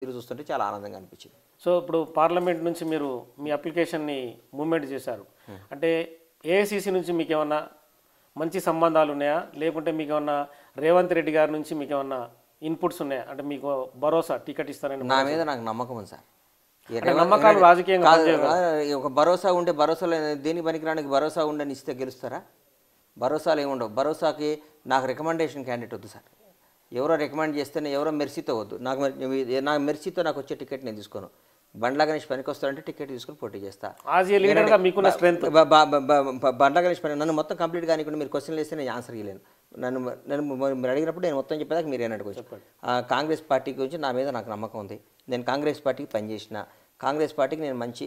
తీరు చూస్తుంటే చాలా ఆనందంగా అనిపించింది. సో ఇప్పుడు పార్లమెంట్ నుంచి మీరు మీ అప్లికేషన్ని మూవ్మెంట్ చేశారు. అంటే ఏఐసిసి నుంచి మీకేమన్నా మంచి సంబంధాలు ఉన్నాయా? లేకుంటే మీకేమన్నా రేవంత్ రెడ్డి గారి నుంచి మీకేమన్నా ఇన్పుట్స్ ఉన్నాయా? అంటే మీకు భరోసా టికెట్ ఇస్తారని నా మీద నాకు నమ్మకం ఉంది సార్. అంటే నమ్మకాలు రాజకీయంగా కాదు, పనిచేయవు. ఒక భరోసా ఉండే భరోసాలో దేనికి పనికిరానికి భరోసా ఉండని ఇస్తే గెలుస్తారా? భరోసాలు ఏముండవు. భరోసాకి నాకు రికమెండేషన్ క్యాండిడేట్ వద్దు సార్. ఎవరో రికమెండ్ చేస్తేనే, ఎవరో మెర్సీతో వద్దు. నాకు మెర్సీతో నాకు వచ్చే టికెట్ నేను తీసుకోను. బండ్ల గణేష్ పనికి వస్తాడంటే టికెట్ తీసుకుని పోటీ చేస్తా. యాజ్ ఏ లీడర్గా మీకున్న స్ట్రెంత్. బండ్ల గణేష్ పని నన్ను మొత్తం కంప్లీట్ కానికుండా మీరు క్వశ్చన్లు వేస్తే నేను ఆన్సర్ ఇవ్వలేను. నన్ను నన్ను మీరు అడిగినప్పుడు నేను మొత్తం చెప్పేదాకా మీరు ఏనాడు చెప్పండి. కాంగ్రెస్ పార్టీ గురించి నా మీద నాకు నమ్మకం ఉంది. నేను కాంగ్రెస్ పార్టీకి పనిచేసిన, కాంగ్రెస్ పార్టీకి నేను మంచి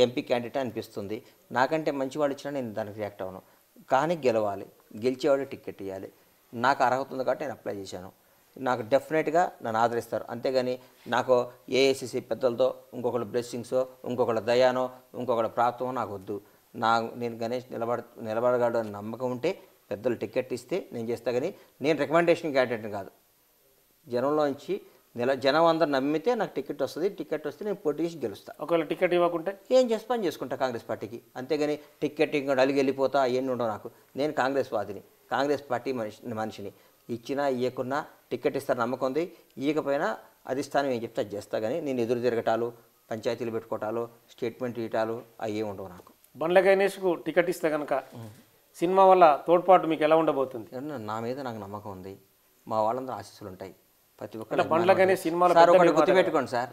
ఎంపీ క్యాండిడేట్ అనిపిస్తుంది. నాకంటే మంచి వాళ్ళు ఇచ్చినా నేను దానికి రియాక్ట్ అవ్వను. కానీ గెలవాలి, గెలిచేవాడు టికెట్ ఇవ్వాలి. నాకు అర్హత ఉంది కాబట్టి నేను అప్లై చేశాను. నాకు డెఫినెట్గా నన్ను ఆదరిస్తారు. అంతేగాని నాకు ఏఐసిసి పెద్దలతో ఇంకొకళ్ళ బ్లెస్సింగ్సో, ఇంకొకళ్ళ దయానో, ఇంకొకళ్ళ ప్రాప్తమో నాకు వద్దు. నేను గణేష్ నిలబడగలడు అని నమ్మకం ఉంటే పెద్దలు టికెట్ ఇస్తే నేను చేస్తా. కానీ నేను రికమెండేషన్ క్యాండిడేట్ని కాదు. జనంలోంచి జనం అందరు నమ్మితే నాకు టికెట్ వస్తుంది. టికెట్ వస్తే నేను పోటీ చేసి గెలుస్తాను. ఒకవేళ టికెట్ ఇవ్వకుంటే ఏం చేసి పని చేసుకుంటా కాంగ్రెస్ పార్టీకి. అంతేగాని టికెట్ ఇంకా అలిగి వెళ్ళిపోతా అవన్నీ ఉండవు నాకు. నేను కాంగ్రెస్ వాదిని, కాంగ్రెస్ పార్టీ మనిషిని. ఇచ్చినా ఇవ్వకున్నా టికెట్ ఇస్తారు నమ్మకం ఉంది. ఇవ్వకపోయినా అధిష్టానం ఏం చెప్తే అది చేస్తా. కానీ నేను ఎదురు తిరగటాలు, పంచాయతీలు పెట్టుకోవటాలు, స్టేట్మెంట్ ఇవ్వటాలు అవి ఏమి ఉండవు నాకు. బండ్ల గణేష్కు టికెట్ ఇస్తే కనుక సినిమా వల్ల తోడ్పాటు మీకు ఎలా ఉండబోతుంది? నా మీద నాకు నమ్మకం ఉంది. మా వాళ్ళందరూ ఆశీస్సులు ఉంటాయి. ప్రతి ఒక్కరు బండ్ల గణేష్ సినిమాలో సార్ ఒకటి గుర్తుపెట్టుకోండి సార్,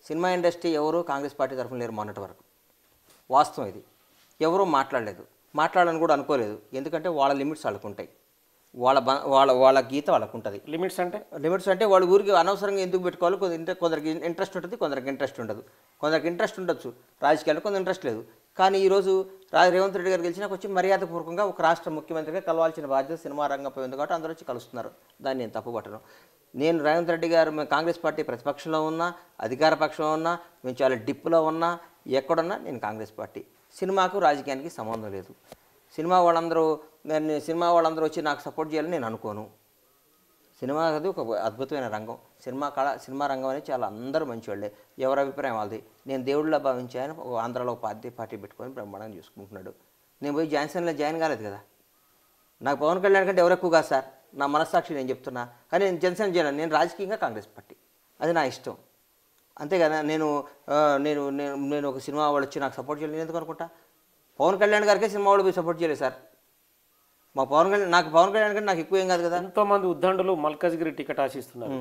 సినిమా ఇండస్ట్రీ ఎవరు కాంగ్రెస్ పార్టీ తరఫున లేరు మొన్నటి వరకు. వాస్తవం ఇది. ఎవరూ మాట్లాడలేదు, మాట్లాడాలని కూడా అనుకోలేదు. ఎందుకంటే వాళ్ళ లిమిట్స్ వాళ్ళకు ఉంటాయి. వాళ్ళ గీత వాళ్ళకు ఉంటుంది. లిమిట్స్ అంటే వాళ్ళ ఊరికి అనవసరంగా ఎందుకు పెట్టుకోవాలి. కొందరికి ఇంట్రెస్ట్ ఉంటుంది, కొందరికి ఇంట్రెస్ట్ ఉండదు. కొందరికి ఇంట్రెస్ట్ ఉండొచ్చు రాజకీయాలు, కొందరు ఇంట్రెస్ట్ లేదు. కానీ ఈరోజు రేవంత్ రెడ్డి గారు గెలిచినాక వచ్చి మర్యాదపూర్వకంగా ఒక రాష్ట్ర ముఖ్యమంత్రిగా కలవాల్సిన బాధ్యత సినిమా రంగంపై ఉంది కాబట్టి అందరూ వచ్చి కలుస్తున్నారు. దాన్ని నేను తప్పుపట్టను. నేను రేవంత్ రెడ్డి గారు కాంగ్రెస్ పార్టీ ప్రతిపక్షంలో ఉన్నా, అధికార పక్షంలో ఉన్నా, మేము చాలా డిప్పులో ఉన్నా, ఎక్కడున్నా నేను కాంగ్రెస్ పార్టీ. సినిమాకు రాజకీయానికి సంబంధం లేదు. సినిమా వాళ్ళందరూ వచ్చి నాకు సపోర్ట్ చేయాలని నేను అనుకోను. సినిమా అది ఒక అద్భుతమైన రంగం. సినిమా రంగం అనేది చాలా అందరూ మంచివాళ్ళే. ఎవరి అభిప్రాయం వాళ్ళది. నేను దేవుళ్ళ భావించాను. ఆంధ్రాలో ఒక పార్టీ పెట్టుకొని బ్రహ్మాండంగా చూసుకుంటున్నాడు. నేను పోయి జాన్సన్లో జాయిన్ కాలేదు కదా. నాకు పవన్ కళ్యాణ్ కంటే ఎవరు ఎక్కువ కాదు సార్. నా మనస్సాక్షి నేను చెప్తున్నా. కానీ నేను జనసేన చేయను. నేను రాజకీయంగా కాంగ్రెస్ పార్టీ, అది నా ఇష్టం. అంతేగాని నేను ఒక సినిమా వాళ్ళు వచ్చి నాకు సపోర్ట్ చేయాలి నేను ఎందుకు అనుకుంటా. పవన్ కళ్యాణ్ గారికే సినిమా వాళ్ళు పోయి సపోర్ట్ చేయలేదు సార్. నాకు పవన్ కళ్యాణ్ కంటే నాకు ఎక్కువ ఏం కాదు కదా. ఎంతోమంది ఉద్దండులు మల్కాజ్గిరి టికెట్ ఆశిస్తున్నారు.